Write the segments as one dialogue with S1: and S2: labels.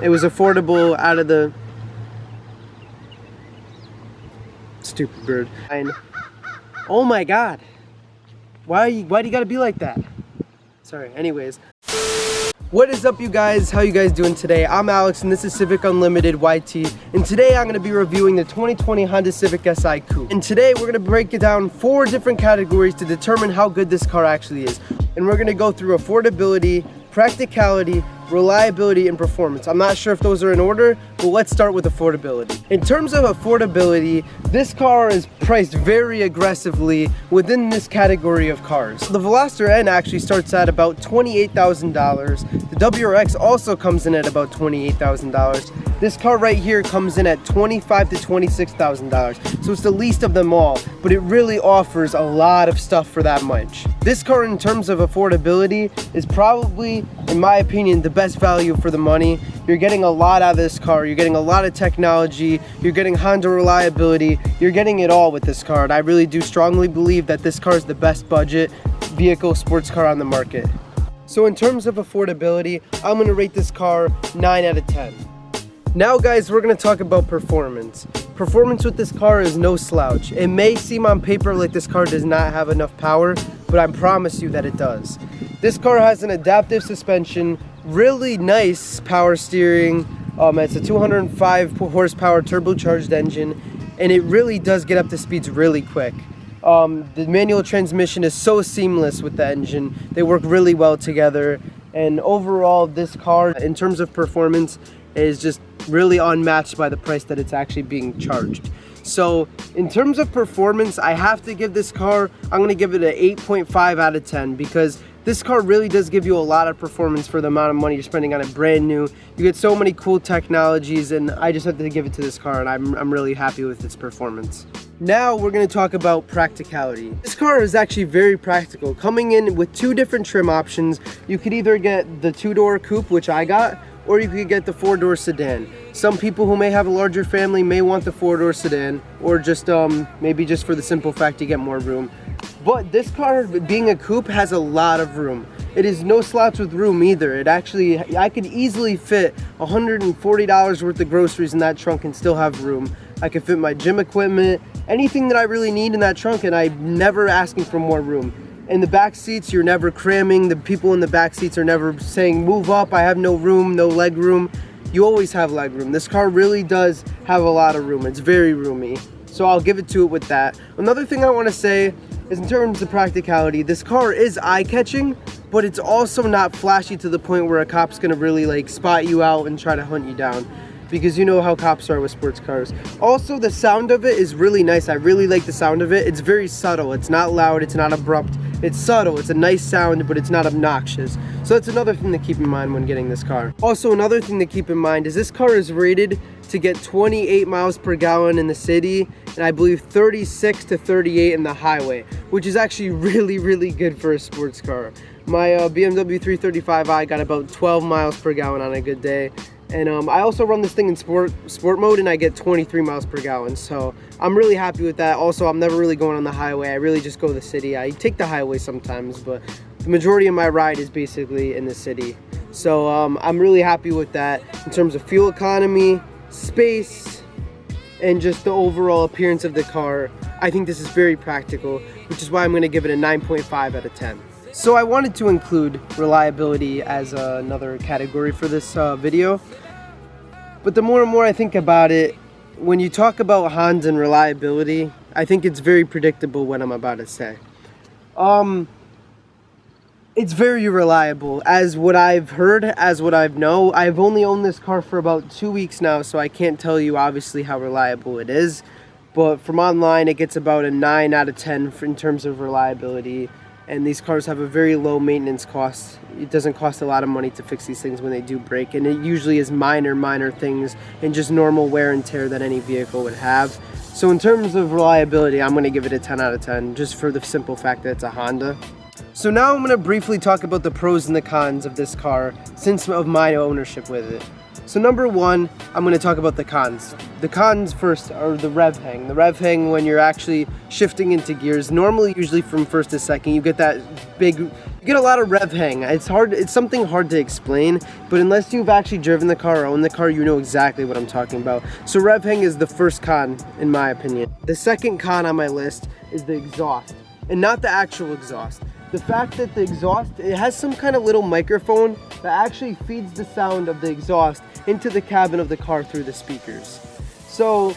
S1: It was affordable out of the... Stupid bird. Oh my god. Why do you gotta be like that? Sorry, anyways. What is up, you guys? How you guys doing today? I'm Alex and this is Civic Unlimited YT, and today I'm going to be reviewing the 2020 Honda Civic Si Coupe. And today we're going to break it down 4 different categories to determine how good this car actually is. And we're going to go through affordability, practicality, reliability, and performance. I'm not sure if those are in order, but let's start with affordability. In terms of affordability, this car is priced very aggressively within this category of cars. The Veloster N actually starts at about $28,000. The WRX also comes in at about $28,000. This car right here comes in at $25,000 to $26,000. So it's the least of them all, but it really offers a lot of stuff for that much. This car, in terms of affordability, is probably, in my opinion, the best value for the money. You're getting a lot out of this car. You're getting a lot of technology. You're getting Honda reliability. You're getting it all with this car. And I really do strongly believe that this car is the best budget vehicle sports car on the market. So in terms of affordability, I'm going to rate this car 9 out of 10. Now guys, we're going to talk about performance. Performance with this car is no slouch. It may seem on paper like this car does not have enough power, but I promise you that it does. This car has an adaptive suspension, really nice power steering. It's a 205 horsepower turbocharged engine, and it really does get up to speeds really quick. The manual transmission is so seamless with the engine. They work really well together, and overall this car, in terms of performance, is just really unmatched by the price that it's actually being charged. So in terms of performance, I have to give this car, I'm going to give it an 8.5 out of 10 because this car really does give you a lot of performance for the amount of money you're spending on it brand new. You get so many cool technologies, and I just have to give it to this car, and I'm really happy with its performance. Now we're going to talk about practicality. This car is actually very practical. Coming in with 2 different trim options, you could either get the 2-door coupe, which I got, or you could get the 4-door sedan. Some people who may have a larger family may want the 4-door sedan, or just maybe just for the simple fact you get more room. But this car, being a coupe, has a lot of room. It is no slouch with room either. It actually, I could easily fit $140 worth of groceries in that trunk and still have room. I could fit my gym equipment, anything that I really need in that trunk, and I'm never asking for more room. In the back seats, you're never cramming. The people in the back seats are never saying, move up, I have no room, no leg room. You always have leg room. This car really does have a lot of room. It's very roomy. So I'll give it to it with that. Another thing I want to say is, in terms of practicality, this car is eye-catching, but it's also not flashy to the point where a cop's gonna really like spot you out and try to hunt you down, because you know how cops are with sports cars. Also, the sound of it is really nice. I really like the sound of it. It's very subtle. It's not loud, it's not abrupt. It's subtle. It's a nice sound, but it's not obnoxious. So that's another thing to keep in mind when getting this car. Also, another thing to keep in mind is this car is rated to get 28 miles per gallon in the city, and I believe 36 to 38 in the highway, which is actually really, really good for a sports car. My BMW 335i got about 12 miles per gallon on a good day. And I also run this thing in sport mode, and I get 23 miles per gallon. So I'm really happy with that. Also, I'm never really going on the highway. I really just go to the city. I take the highway sometimes, but the majority of my ride is basically in the city. So I'm really happy with that in terms of fuel economy, space, and just the overall appearance of the car. I think this is very practical, which is why I'm going to give it a 9.5 out of 10. So I wanted to include reliability as another category for this video, but the more and more I think about it, when you talk about Honda and reliability, I think it's very predictable what I'm about to say. It's very reliable, as what I've heard, as what I've know. I've only owned this car for about 2 weeks now, so I can't tell you obviously how reliable it is, but from online it gets about a 9 out of 10 in terms of reliability. And these cars have a very low maintenance cost. It doesn't cost a lot of money to fix these things when they do break, and it usually is minor things and just normal wear and tear that any vehicle would have. So in terms of reliability, I'm going to give it a 10 out of 10 just for the simple fact that it's a Honda. So now I'm going to briefly talk about the pros and the cons of this car since of my ownership with it. So number one, I'm going to talk about the cons. The cons first are the rev hang. The rev hang when you're actually shifting into gears, normally usually from first to second, you get that you get a lot of rev hang. It's something hard to explain, but unless you've actually driven the car or owned the car, you know exactly what I'm talking about. So rev hang is the first con in my opinion. The second con on my list is the exhaust, and not the actual exhaust. The fact that the exhaust, it has some kind of little microphone that actually feeds the sound of the exhaust into the cabin of the car through the speakers. So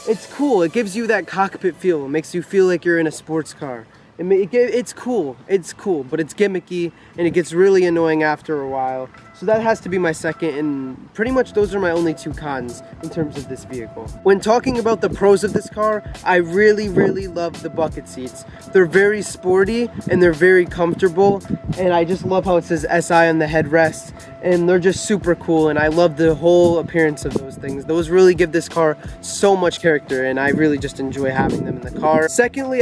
S1: it's cool. It gives you that cockpit feel. It makes you feel like you're in a sports car. It's cool, but it's gimmicky and it gets really annoying after a while. So that has to be my second, and pretty much those are my only two cons in terms of this vehicle. When talking about the pros of this car, I really love the bucket seats. They're very sporty and they're very comfortable, and I just love how it says SI on the headrest, and they're just super cool, and I love the whole appearance of those things. Those really give this car so much character, and I really just enjoy having them in the car. Secondly,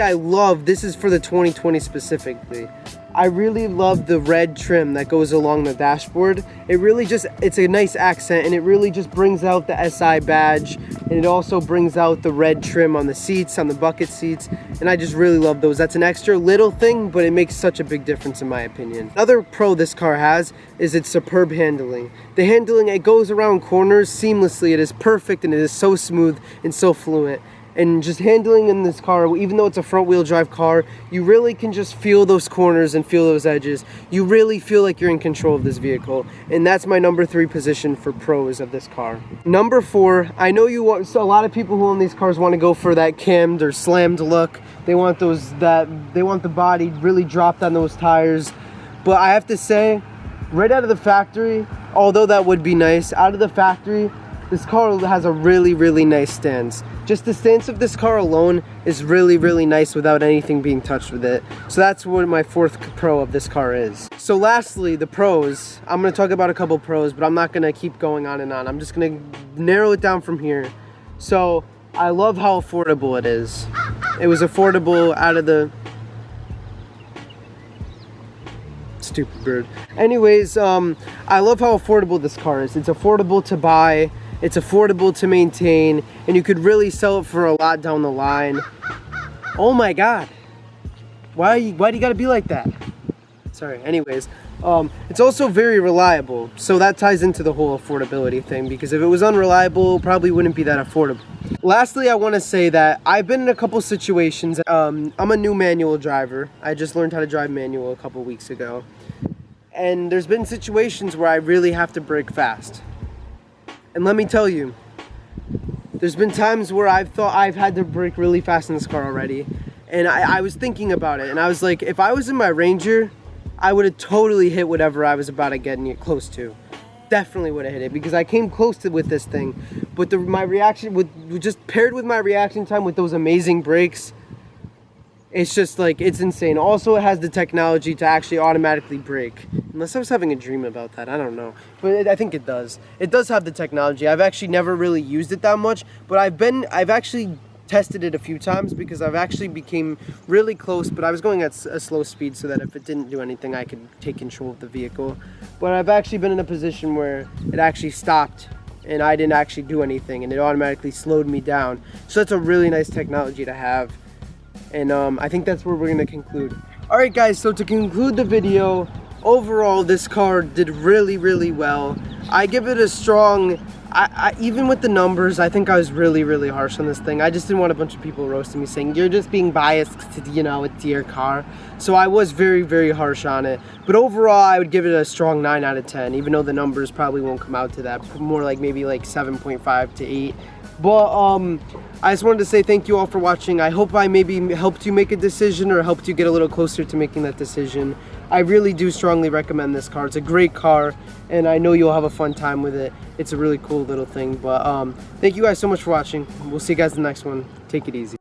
S1: this is for the 2020 specifically, I really love the red trim that goes along the dashboard. It's a nice accent, and it really just brings out the SI badge, and it also brings out the red trim on the seats, on the bucket seats, and I just really love those. That's an extra little thing, but it makes such a big difference in my opinion. Another pro this car has is its superb handling. The handling, it goes around corners seamlessly. It is perfect, and it is so smooth and so fluent. And just handling in this car, even though it's a front wheel drive car, you really can just feel those corners and feel those edges. You really feel like you're in control of this vehicle. And that's my number 3 position for pros of this car. Number 4, I know so a lot of people who own these cars want to go for that cammed or slammed look. They want they want the body really dropped on those tires. But I have to say, right out of the factory, although that would be nice, out of the factory, this car has a really nice stance. Just the stance of this car alone is really nice without anything being touched with it. So that's what my 4th pro of this car is. So lastly, the pros. I'm going to talk about a couple pros, but I'm not going to keep going on and on. I'm just going to narrow it down from here. So I love how affordable it is. It was affordable out of the... Stupid bird. Anyways, I love how affordable this car is. It's affordable to buy. It's affordable to maintain, and you could really sell it for a lot down the line. Oh my god, why do you gotta be like that? Sorry. Anyways, it's also very reliable, so that ties into the whole affordability thing, because if it was unreliable, it probably wouldn't be that affordable. Lastly, I want to say that I've been in a couple situations. I'm a new manual driver. I just learned how to drive manual a couple weeks ago, and there's been situations where I really have to brake fast. And let me tell you, there's been times where I've thought I've had to brake really fast in this car already. And I was thinking about it, and I was like, if I was in my Ranger, I would have totally hit whatever I was about to get close to. Definitely would have hit it, because I came close to with this thing. But my reaction, just paired with my reaction time with those amazing brakes, it's just like, it's insane. Also, it has the technology to actually automatically brake. Unless I was having a dream about that, I don't know. But I think it does. It does have the technology. I've actually never really used it that much, but I've actually tested it a few times, because I've actually became really close, but I was going at a slow speed so that if it didn't do anything, I could take control of the vehicle. But I've actually been in a position where it actually stopped and I didn't actually do anything, and it automatically slowed me down. So that's a really nice technology to have. And I think that's where we're going to conclude. Alright guys, so to conclude the video, overall this car did really well. I give it a strong, even with the numbers, I think I was really harsh on this thing. I just didn't want a bunch of people roasting me saying, you're just being biased to, it's your car. So I was very harsh on it. But overall, I would give it a strong 9 out of 10, even though the numbers probably won't come out to that. More like maybe like 7.5 to 8. But I just wanted to say thank you all for watching. I hope I maybe helped you make a decision, or helped you get a little closer to making that decision. I really do strongly recommend this car. It's a great car, and I know you'll have a fun time with it. It's a really cool little thing. But thank you guys so much for watching. We'll see you guys in the next one. Take it easy.